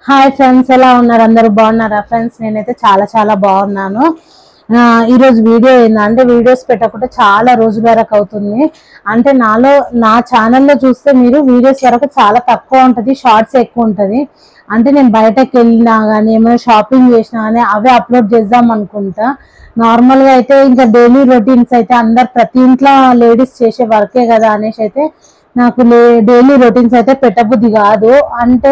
Hi friends, ఎలా ఉన్నారు? అందరూ బాగున్నారా ఫ్రెండ్స్? నేనైతే చాలా చాలా బాగున్నాను. ఈరోజు వీడియో ఏంటంటే, వీడియోస్ పెట్టకుండా చాలా రోజుల వరకు అవుతుంది. అంటే నా ఛానల్లో చూస్తే మీరు వీడియోస్ వరకు చాలా తక్కువ ఉంటుంది, షార్ట్స్ ఎక్కువ ఉంటుంది. అంటే నేను బయటకు వెళ్ళినా కానీ ఏమైనా షాపింగ్ చేసినా కానీ అవే అప్లోడ్ చేద్దాం అనుకుంటా. నార్మల్గా అయితే ఇంకా డైలీ రొటీన్స్ అయితే అందరు ప్రతి ఇంట్లో లేడీస్ చేసే వర్కే కదా అనేసి అయితే నాకు డైలీ రొటీన్స్ అయితే పెట్టబుద్ధి కాదు. అంటే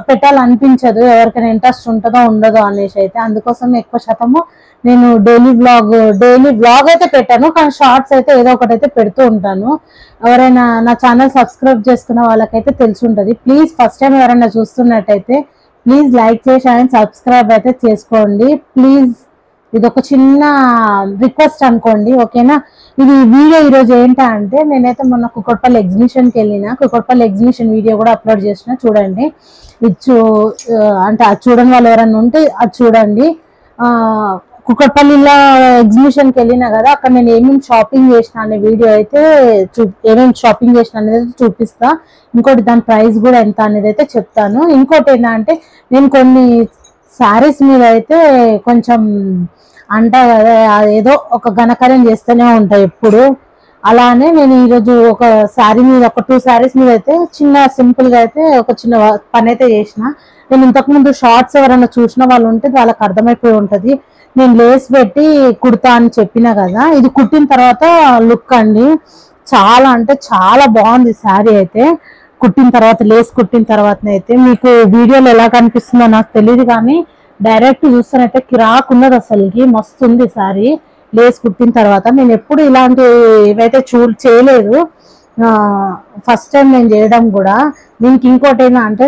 పెట్టాలనిపించదు, ఎవరికైనా ఇంట్రెస్ట్ ఉంటుందో ఉండదో అనేసి అయితే. అందుకోసం ఎక్కువ శాతము నేను డైలీ వ్లాగ్ అయితే పెట్టాను, కానీ షార్ట్స్ అయితే ఏదో ఒకటి అయితే పెడుతూ ఉంటాను. ఎవరైనా నా ఛానల్ సబ్స్క్రైబ్ చేసుకున్న వాళ్ళకైతే తెలిసి ఉంటుంది. ప్లీజ్ ఫస్ట్ టైం ఎవరైనా చూస్తున్నట్టయితే ప్లీజ్ లైక్ చేసి అండ్ సబ్స్క్రైబ్ అయితే చేసుకోండి ప్లీజ్. ఇది ఒక చిన్న రిక్వెస్ట్ అనుకోండి, ఓకేనా? ఇది వీడియో ఈరోజు ఏంటంటే, నేనైతే మొన్న కుకట్పల్లి ఎగ్జిబిషన్కి వెళ్ళిన. కుకట్పల్లి ఎగ్జిబిషన్ వీడియో కూడా అప్లోడ్ చేసిన, చూడండి. అంటే అది చూడని వాళ్ళు ఎవరైనా ఉంటే అది చూడండి. కుకట్పల్లిలో ఎగ్జిబిషన్కి వెళ్ళినా కదా, అక్కడ నేను ఏమేమి షాపింగ్ చేసిన అనే వీడియో అయితే ఏమేమి షాపింగ్ చేసిన అనేది చూపిస్తా. ఇంకోటి దాని ప్రైస్ కూడా ఎంత అనేది అయితే చెప్తాను. ఇంకోటి ఏంటంటే, నేను కొన్ని శారీస్ మీద అయితే కొంచెం అంటా కదా, ఏదో ఒక ఘనకార్యం చేస్తూనే ఉంటాయి ఎప్పుడు. అలానే నేను ఈరోజు ఒక శారీ మీద, ఒక 2 శారీస్ మీద అయితే చిన్న సింపుల్ గా అయితే ఒక చిన్న పని అయితే చేసిన. నేను ఇంతకుముందు షార్ట్స్ ఎవరైనా చూసిన వాళ్ళు ఉంటే వాళ్ళకి అర్థమైపోయి ఉంటది. నేను లేస్ పెట్టి కుడతా అని చెప్పిన కదా, ఇది కుట్టిన తర్వాత లుక్ అండి. చాలా అంటే చాలా బాగుంది శారీ అయితే. కుట్టిన తర్వాత, లేస్ కుట్టిన తర్వాత అయితే మీకు వీడియోలో ఎలా కనిపిస్తుందో నాకు తెలియదు, కానీ డైరెక్ట్ చూస్తానైతే కిరాక్ ఉన్నది, అసలుకి మస్తు ఉంది శారీ లేస్ కుట్టిన తర్వాత. నేను ఎప్పుడు ఇలాంటి ఇవైతే చేయలేదు, ఫస్ట్ టైం నేను చేయడం కూడా. దీనికి ఇంకోటి ఏంటంటే,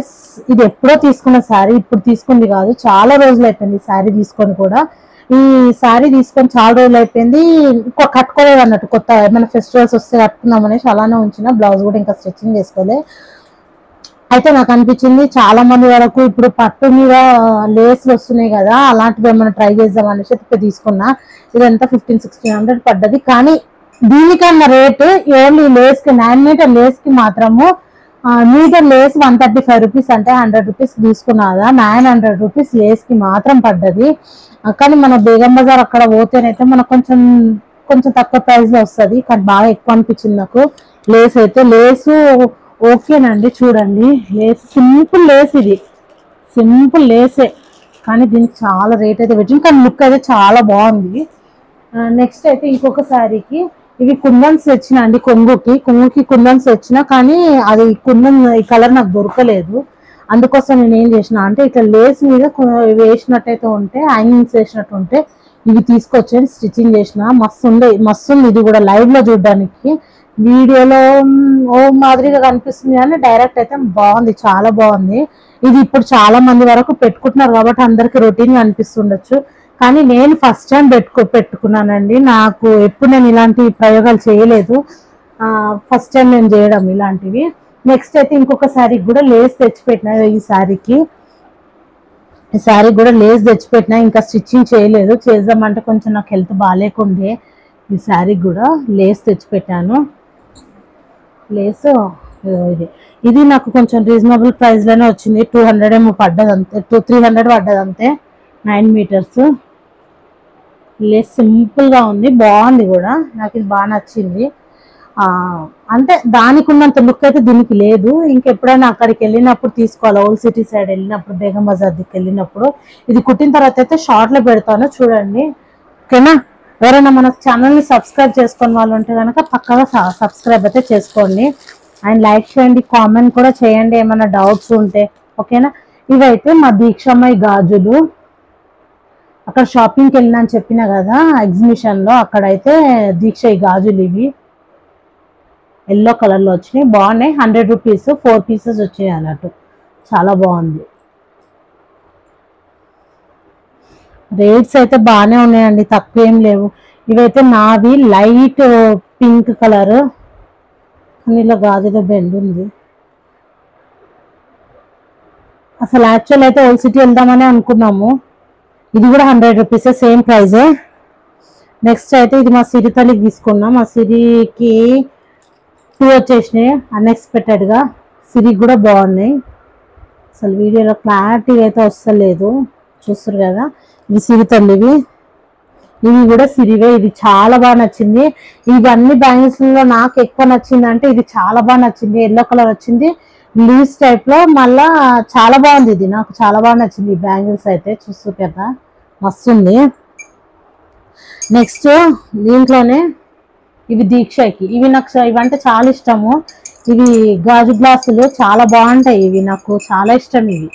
ఇది ఎప్పుడో తీసుకున్న శారీ, ఇప్పుడు తీసుకుంది కాదు, చాలా రోజులు అయిపోయింది ఈ శారీ తీసుకొని కూడా. ఈ శారీ తీసుకొని చాలా రోజులు అయిపోయింది, ఇంకో కట్టుకోలేదు అన్నట్టు. కొత్త ఏమైనా ఫెస్టివల్స్ వస్తే కట్టుకుందాం అనేసి అలానే ఉంచిన. బ్లౌజ్ కూడా ఇంకా స్టిచ్చింగ్ చేసుకోలే. అయితే నాకు అనిపించింది చాలా మంది వరకు ఇప్పుడు పట్టు మీద లేస్లు వస్తున్నాయి కదా, అలాంటివి ఏమైనా ట్రై చేద్దాం అనేసి ఇప్పుడు తీసుకున్నా. ఇదంతా 1500-1600 పడ్డది. కానీ దీనికన్నా రేటు ఓన్లీ లేస్ కి, 9 మీటర్ లేస్ కి మాత్రము మీటర్ లేస్ 135 రూపీస్, అంటే 100 రూపీస్ తీసుకున్నదా, 900 రూపీస్ లేస్ కి మాత్రం పడ్డది. కానీ మన బేగం బజార్ అక్కడ పోతేనైతే మనకు కొంచెం తక్కువ ప్రైస్ లో వస్తుంది. కానీ బాగా ఎక్కువ అనిపించింది నాకు లేస్ అయితే. లేసు ఓకేనండి, చూడండి లేస్ సింపుల్ లేస్, ఇది సింపుల్ లేసే, కానీ దీనికి చాలా రేట్ అయితే పెట్టింది. కానీ లుక్ అయితే చాలా బాగుంది. నెక్స్ట్ అయితే ఇంకొక శారీకి ఇవి కుందన్స్ వచ్చిన అండి, కొంగుకి కుందన్స్ వచ్చిన, కానీ అది ఈ కలర్ నాకు దొరకలేదు. అందుకోసం నేను ఏం చేసిన అంటే, ఇట్లా లేస్ మీద వేసినట్టయితే ఉంటే, హ్యాంగింగ్స్ వేసినట్టు ఉంటే ఇవి తీసుకొచ్చి స్టిచ్చింగ్ చేసిన. మస్తుంది ఇది కూడా లైవ్ లో చూడడానికి. వీడియోలో ఓ మాదిరిగా కనిపిస్తుంది, కానీ డైరెక్ట్ అయితే బాగుంది, చాలా బాగుంది. ఇది ఇప్పుడు చాలా మంది వరకు పెట్టుకుంటున్నారు కాబట్టి అందరికి రొటీన్ గా అనిపిస్తుండొచ్చు, కానీ నేను ఫస్ట్ టైం పెట్టుకున్నానండి. నాకు ఎప్పుడు నేను ఇలాంటి ప్రయోగాలు చేయలేదు, ఫస్ట్ టైం నేను చేయడం ఇలాంటివి. నెక్స్ట్ అయితే ఇంకొక శారీకి కూడా లేస్ తెచ్చిపెట్టిన. ఈ శారీ కూడా లేస్ తెచ్చిపెట్టినా, ఇంకా స్టిచ్చింగ్ చేయలేదు. చేద్దామంటే కొంచెం నాకు హెల్త్ బాగాలేకుండే. ఈ శారీకి కూడా లేస్ తెచ్చిపెట్టాను. లేస్ ఇది నాకు కొంచెం రీజనబుల్ ప్రైస్ లోనే వచ్చింది. 200 ఏమో పడ్డది అంతే, 300 పడ్డది అంతే. 9 మీటర్స్ లేస్ సింపుల్ గా ఉంది, బాగుంది కూడా, నాకు ఇది బాగా నచ్చింది. అంటే దానికి ఉన్నంత లుక్ అయితే దీనికి లేదు. ఇంకెప్పుడైనా అక్కడికి వెళ్ళినప్పుడు తీసుకోవాలి, ఓల్డ్ సిటీ సైడ్ వెళ్ళినప్పుడు, బేగం బజార్ దిక్కు వెళ్ళినప్పుడు. ఇది కుట్టిన తర్వాత అయితే షార్ట్ లో పెడతాను, చూడండి, ఓకేనా? ఎవరైనా మన ఛానల్ని సబ్స్క్రైబ్ చేసుకుని వాళ్ళు ఉంటే కనుక పక్కగా సబ్స్క్రైబ్ అయితే చేసుకోండి. అండ్ లైక్ చేయండి, కామెంట్ కూడా చేయండి ఏమైనా డౌట్స్ ఉంటే, ఓకేనా? ఇవైతే మా దీక్షమ్మాయి గాజులు. అక్కడ షాపింగ్కి వెళ్ళినా అని చెప్పిన కదా ఎగ్జిబిషన్ లో, అక్కడైతే దీక్ష ఈ గాజులు ఇవి ఎల్లో కలర్ లో వచ్చినాయి, బాగున్నాయి. 100 రూపీస్ 4 పీసెస్ వచ్చినాయి అన్నట్టు, చాలా బాగుంది. రేట్స్ అయితే బాగానే ఉన్నాయండి, తక్కువ ఏం లేవు. ఇవైతే నావి లైట్ పింక్ కలర్, కానీ ఇలా గాజులో బెండ్ ఉంది. అసలు యాక్చువల్ అయితే ఓల్డ్ సిటీ వెళ్దామని అనుకున్నాము. ఇది కూడా 100 రూపీస్, సేమ్ ప్రైజే. నెక్స్ట్ అయితే ఇది మా సిరితల్లికి తీసుకున్నాం. మా సిరికి 2 వచ్చేసినాయి అన్ఎక్స్పెక్టెడ్గా. సిరికి కూడా బాగున్నాయి. అసలు వీడియోలో క్లారిటీగా అయితే వస్తలేదు, చూస్తారు కదా. ఇవి సిరి తల్లివి, ఇవి కూడా సిరివే. ఇది చాలా బాగా నచ్చింది. ఇవన్నీ బ్యాంగిల్స్ లో నాకు ఎక్కువ నచ్చింది అంటే ఇది చాలా బాగా నచ్చింది. ఎల్లో కలర్ వచ్చింది, లీవ్స్ టైప్ లో, మళ్ళా చాలా బాగుంది. ఇది నాకు చాలా బాగా నచ్చింది. ఈ బ్యాంగిల్స్ అయితే చూస్తారు కదా, మస్తుంది. నెక్స్ట్ దీంట్లోనే ఇవి దీక్షకి, ఇవి నాకు ఇవంటే చాలా ఇష్టము. ఇవి గాజు గ్లాసులు చాలా బాగుంటాయి. ఇవి నాకు చాలా ఇష్టం. ఇవి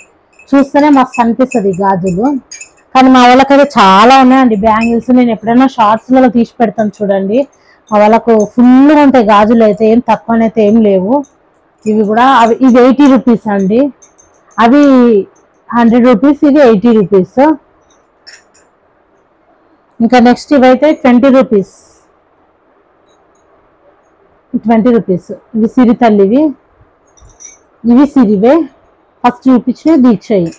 చూస్తేనే మస్తు అనిపిస్తుంది గాజులు. కానీ మా వాళ్ళకైతే చాలా ఉన్నాయండి బ్యాంగిల్స్. నేను ఎప్పుడైనా షార్ట్స్లలో తీసి పెడతాను చూడండి. మా వాళ్ళకు ఫుల్గా ఉంటాయి గాజులు అయితే, ఏం తక్కువనైతే ఏం లేవు. ఇవి కూడా ఇవి 80 రూపీస్ అండి. అవి 100 రూపీస్, ఇవి 80 రూపీస్. ఇంకా నెక్స్ట్ ఇవైతే 20 రూపీస్, 20 రూపీస్. ఇవి సిరి తల్లివి, ఇవి సిరివే. ఫస్ట్ చూపించిన దీక్షయి,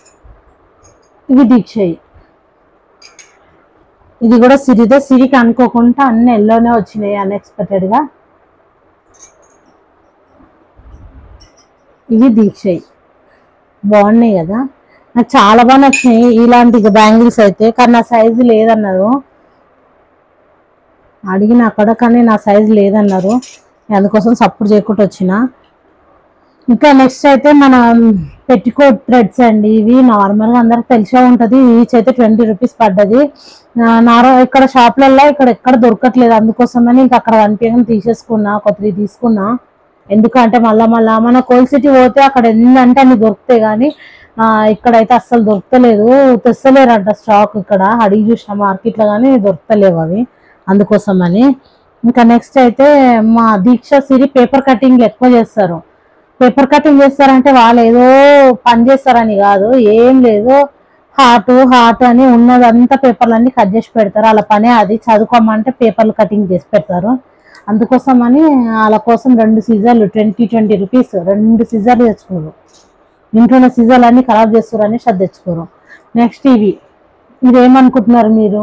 ఇవి దీక్షయి. ఇది కూడా సిరిదే. సిరికి అనుకోకుండా అన్ని ఎల్లోనే వచ్చినాయి అన్ఎక్స్పెక్టెడ్ గా. ఇవి దీక్షయి, బాగున్నాయి కదా, నాకు చాలా బాగా నచ్చినాయి ఇలాంటి బ్యాంగిల్స్ అయితే. కానీ నా సైజు లేదన్నారు, అడిగిన అక్కడ, కానీ నా సైజు లేదన్నారు. అందుకోసం సపోర్ట్ చేయకుండా వచ్చిన. ఇంకా నెక్స్ట్ అయితే మన పెట్టికోట్ థ్రెడ్స్ అండి. ఇవి నార్మల్గా అందరికి తెలిసే ఉంటుంది. ఈచ్ అయితే 20 రూపీస్ పడ్డది. ఇక్కడ షాప్లలో ఇక్కడ ఎక్కడ దొరకట్లేదు, అందుకోసమని ఇంకా అక్కడ కనిపించగానే తీసేసుకున్నా, ఒక 3 తీసుకున్నా. ఎందుకంటే మళ్ళా మన కోల్ సిటీ పోతే అక్కడ ఏంటంటే అన్ని దొరుకుతాయి, కానీ ఇక్కడైతే అస్సలు దొరకలేదు, తెస్తలేరంట స్టాక్. ఇక్కడ అడిగి చూసిన మార్కెట్లో కానీ దొరకలేవు అవి, అందుకోసమని. ఇంకా నెక్స్ట్ అయితే మా దీక్ష సిరి పేపర్ కటింగ్లు ఎక్కువ చేస్తారు. పేపర్ కటింగ్ చేస్తారంటే వాళ్ళు ఏదో పని చేస్తారని కాదు, ఏం లేదు, హార్ట్ అని ఉన్నదంతా పేపర్లన్నీ కట్ చేసి పెడతారు. వాళ్ళ పనే అది. చదువుకోమంటే పేపర్లు కటింగ్ చేసి పెడతారు. అందుకోసమని వాళ్ళ కోసం 2 సీజర్లు 20 రూపీస్ 2 సీజర్లు తెచ్చుకోరు. ఇంట్లోనే సీజర్లు అన్ని ఖరాబ్ చేస్తారని అది తెచ్చుకోరు. నెక్స్ట్ ఇదేమనుకుంటున్నారు మీరు?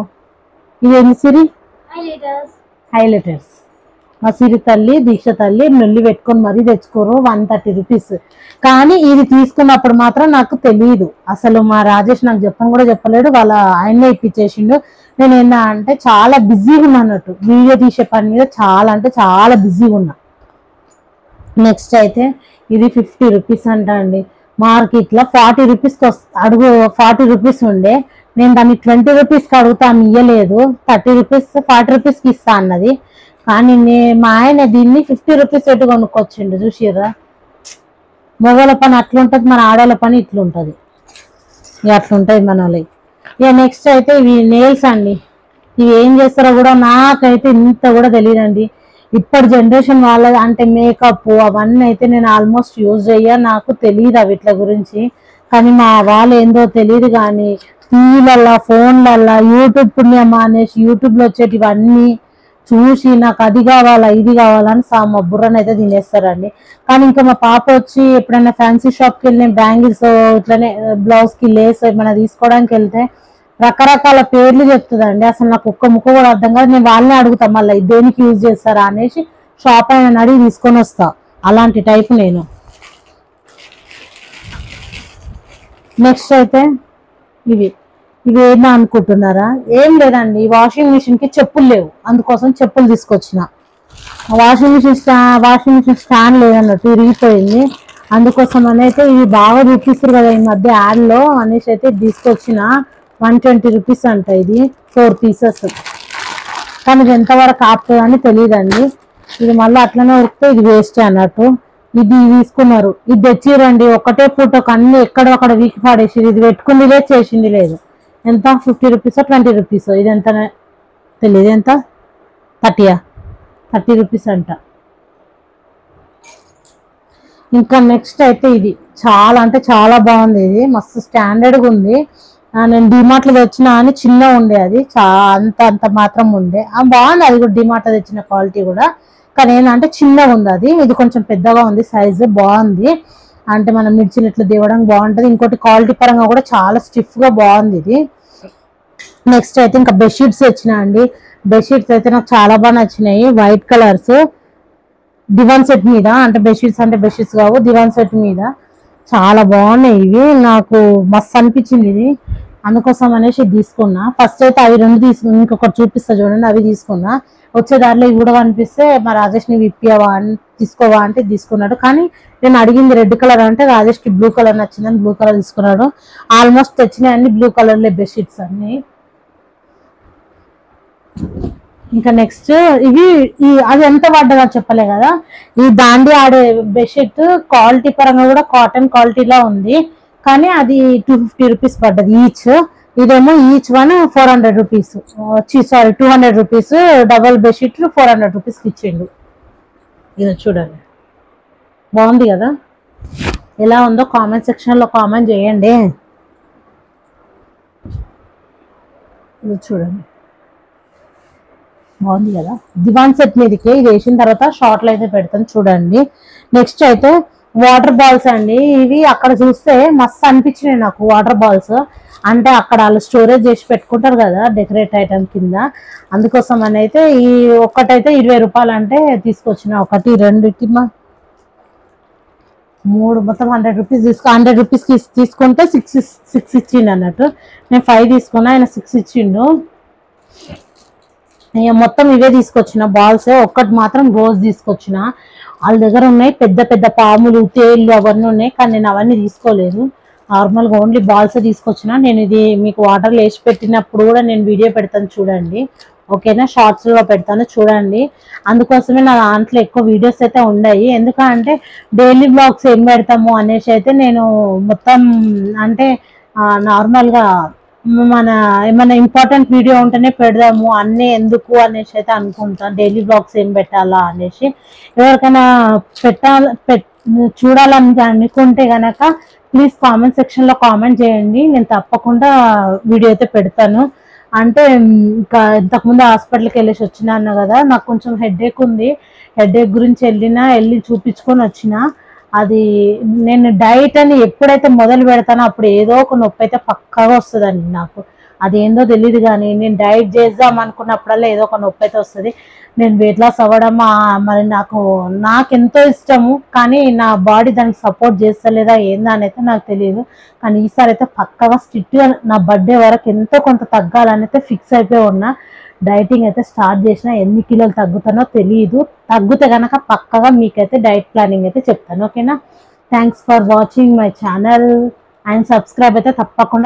ఇదేమి సిరి? హైలైటర్స్. మా సిరి తల్లి, దీక్ష తల్లి నొల్లి పెట్టుకొని మరీ తెచ్చుకోరు, 130 రూపీస్. కానీ ఇది తీసుకున్నప్పుడు మాత్రం నాకు తెలియదు అసలు. మా రాజేష్ నాకు చెప్పని కూడా చెప్పలేడు, వాళ్ళ ఆయనే ఇప్పించేసిండు. నేను ఏంటంటే చాలా బిజీగా ఉన్నా అన్నట్టు, వీడియో తీసే పని మీద చాలా అంటే చాలా బిజీగా ఉన్నా. నెక్స్ట్ అయితే ఇది 50 రూపీస్ అంట అండి. మార్కెట్లో 40 రూపీస్కి అడుగు 40 రూపీస్ ఉండే, నేను దాన్ని 20 రూపీస్కి అడుగుతా, ఇయ్యలేదు. 30 రూపీస్ 40 రూపీస్కి ఇస్తా అన్నది. కానీ మా ఆయన దీన్ని 50 రూపీస్ పెట్టి కొనుక్కొచ్చిండు. చూసిర్రా, మొగల పని అట్లుంటుంది, మన ఆడవాళ్ళ పని ఇట్లుంటుంది. ఇక అట్లుంటుంది మన వాళ్ళకి. ఇక నెక్స్ట్ అయితే ఇవి నెయిల్స్ అండి. ఇవి ఏం చేస్తారో కూడా నాకైతే ఇంత కూడా తెలియదండి. ఇప్పటి జనరేషన్ వాళ్ళ అంటే మేకప్ అవన్నీ అయితే నేను ఆల్మోస్ట్ యూజ్ చెయ్యా, నాకు తెలియదు అవి ఇట్ల గురించి. కానీ మా వాళ్ళు ఏందో తెలియదు, కానీ టీవీలల్లా ఫోన్లల్లా యూట్యూబ్ పుణ్యమా అనేసి యూట్యూబ్లో వచ్చేటివన్నీ చూసి నాకు అది కావాలా ఇది కావాలని మా బుర్రని అయితే తినేస్తారండి. కానీ ఇంకా మా పాప వచ్చి ఎప్పుడైనా ఫ్యాన్సీ షాప్కి వెళ్ళిన బ్యాంగిల్స్ ఇట్లనే బ్లౌజ్కి లేస్ ఏమైనా తీసుకోవడానికి వెళ్తే రకరకాల పేర్లు చెప్తుందండి. అసలు నాకు ఒక్క ముక్క కూడా అర్థం కాదు. నేను వాళ్ళని అడుగుతా మళ్ళీ దేనికి యూజ్ చేస్తారా అనేసి, షాప్ అయినా అడిగి తీసుకొని వస్తా. అలాంటి టైప్ నేను. నెక్స్ట్ అయితే ఇవి ఏమో అనుకుంటున్నారా? ఏం లేదండి, వాషింగ్ మిషన్ కి చెప్పులు లేవు, అందుకోసం చెప్పులు తీసుకొచ్చిన. వాషింగ్ మిషన్ స్టాండ్ లేదన్నట్టు, విరిగిపోయింది. అందుకోసం అయితే ఇవి బాగా చూపిస్తారు కదా ఈ మధ్య యాడ్లో అనేసి అయితే తీసుకొచ్చిన. 120 రూపీస్ అంట. ఇది 4 పీసెస్. కానీ ఇది ఎంతవరకు ఆపుతుందని తెలియదండి. ఇది మళ్ళీ అట్లనే ఉరికితే ఇది వేస్ట్ అన్నట్టు. ఇది తీసుకున్నారు, ఇది తెచ్చిరండి. ఒకటే పూట అన్ని ఎక్కడొక్కడ వీకి పాడేసి, ఇది పెట్టుకుంది లేదు, చేసింది లేదు. ఎంత? 50 రూపీసో 20 రూపీసో, ఇది ఎంత తెలియదు. ఎంత? 30 రూపీస్ అంట. ఇంకా నెక్స్ట్ అయితే ఇది చాలా అంటే చాలా బాగుంది. ఇది మస్తు స్టాండర్డ్గా ఉంది. నేను డిమార్ట్లో తెచ్చిన అని చిన్న ఉండే, అది అంత మాత్రం ఉండే. బాగుంది అది కూడా, డిమార్ట్లో తెచ్చిన క్వాలిటీ కూడా. కానీ ఏంటంటే చిన్నగా ఉంది అది, ఇది కొంచెం పెద్దగా ఉంది సైజు. బాగుంది అంటే మనం మిర్చిలు ఇట్లా దేవడానికి బాగుంటుంది. ఇంకోటి క్వాలిటీ పరంగా కూడా చాలా స్టిఫ్గా బాగుంది ఇది. నెక్స్ట్ అయితే ఇంకా బెడ్షీట్స్ వచ్చినా అండి. బెడ్షీట్స్ అయితే నాకు చాలా బాగా నచ్చినాయి. వైట్ కలర్స్ దివాన్ సెట్ మీద, అంటే బెడ్షీట్స్ కావు, దివాన్ సెట్ మీద చాలా బాగున్నాయి ఇవి, నాకు మస్తు అనిపించింది ఇది, అందుకోసం అనేసి తీసుకున్నా. ఫస్ట్ అయితే అవి రెండు తీసుకున్నా, ఇంకొకటి చూపిస్తా చూడండి, అవి తీసుకున్నా. వచ్చే దారిలో ఇవి కూడా కనిపిస్తే మా రాజేష్ ని విప్పియావా అని తీసుకోవా అంటే తీసుకున్నాడు. కానీ నేను అడిగింది రెడ్ కలర్ అంటే రాజేష్ కి బ్లూ కలర్ నచ్చిందని బ్లూ కలర్ తీసుకున్నాడు. ఆల్మోస్ట్ తెచ్చినాయి అన్ని బ్లూ కలర్లే బెడ్షీట్స్ అన్ని. ఇంకా నెక్స్ట్ ఇవి అది ఎంత పడ్డదో చెప్పలే కదా, ఈ దాండి ఆడే బెడ్షీట్ క్వాలిటీ పరంగా కూడా కాటన్ క్వాలిటీలో ఉంది, కానీ అది 250 రూపీస్ పడ్డది ఈచ్. ఇదేమో each one 400 rupees, sorry 200 rupees. Double bedsheet 400 రూపీస్కి ఇచ్చిండు. ఇది చూడండి, బాగుంది కదా, ఎలా ఉందో కామెంట్ సెక్షన్లో కామెంట్ చేయండి. ఇది చూడండి, బాగుంది కదా. దివాన్ సెట్ మీదకి ఇది వేసిన తర్వాత షార్ట్లు అయితే పెడతాను చూడండి. నెక్స్ట్ అయితే వాటర్ బాల్స్ అండి. ఇవి అక్కడ చూస్తే మస్తు అనిపించినాయి నాకు వాటర్ బాల్స్. అంటే అక్కడ వాళ్ళు స్టోరేజ్ చేసి పెట్టుకుంటారు కదా డెకరేట్ ఐటమ్ కింద, అందుకోసం అని అయితే ఈ ఒక్కటైతే 20 రూపాయలు అంటే తీసుకొచ్చిన. ఒకటి రెండుకి మూడు మొత్తం 100 రూపీస్ 100 రూపీస్కి తీసుకుంటే 6 ఇచ్చిండు అన్నట్టు. నేను 5 తీసుకున్నా, ఆయన 6 ఇచ్చిండు. మొత్తం ఇవే తీసుకొచ్చిన బాల్స్. ఒక్కటి మాత్రం రోజ్ తీసుకొచ్చిన. వాళ్ళ దగ్గర ఉన్నాయి పెద్ద పెద్ద పాములు తేళ్ళు అవన్నీ ఉన్నాయి, కానీ నేను అవన్నీ తీసుకోలేదు. నార్మల్గా ఓన్లీ బాల్స్ తీసుకొచ్చిన. నేను ఇది మీకు వాటర్లో వేసి పెట్టినప్పుడు కూడా నేను వీడియో పెడతాను చూడండి, ఓకేనా, షార్ట్స్లో పెడతాను చూడండి. అందుకోసమే నా దాంట్లో ఎక్కువ వీడియోస్ అయితే ఉన్నాయి. ఎందుకంటే డైలీ బ్లాగ్స్ ఏం పెడతాము అనేసి అయితే నేను మొత్తం అంటే నార్మల్గా మన ఏమైనా ఇంపార్టెంట్ వీడియో ఉంటేనే పెడదాము, అన్నీ ఎందుకు అనేసి అయితే అనుకుంటాను. డైలీ బ్లాగ్స్ ఏం పెట్టాలా అనేసి. ఎవరికైనా చూడాలని అనుకుంటే గనక ప్లీజ్ కామెంట్ సెక్షన్లో కామెంట్ చేయండి, నేను తప్పకుండా వీడియో అయితే పెడతాను. అంటే ఇంకా ఇంతకుముందు హాస్పిటల్కి వెళ్ళేసి వచ్చినా అన్న కదా, నాకు కొంచెం హెడేక్ ఉంది. హెడేక్ గురించి వెళ్ళి చూపించుకొని వచ్చిన. అది నేను డైట్ అని ఎప్పుడైతే మొదలు పెడతానో అప్పుడు ఏదో ఒక నొప్పి అయితే పక్కాగా వస్తుందండి నాకు. అదేందో తెలియదు, కానీ నేను డైట్ చేద్దాం అనుకున్నప్పుడల్లా ఏదో ఒక నొప్పి అయితే వస్తుంది. నేను వెయిట్ లాస్ అవ్వడం మరి నాకెంతో ఇష్టము, కానీ నా బాడీ దానికి సపోర్ట్ చేస్తలేదా ఏందా అని అయితే నాకు తెలియదు. కానీ ఈసారి అయితే పక్కాగా స్ట్రిక్ట్గా నా బర్త్డే వరకు ఎంతో కొంత తగ్గాలని అయితే ఫిక్స్ అయిపోయి ఉన్నా. డైటింగ్ అయితే స్టార్ట్ చేసిన. ఎన్ని కిలోలు తగ్గుతానో తెలియదు, తగ్గితే కనుక పక్కగా మీకైతే డైట్ ప్లానింగ్ అయితే చెప్తాను, ఓకేనా. Thanks for watching my channel and subscribe అయితే తప్పకుండా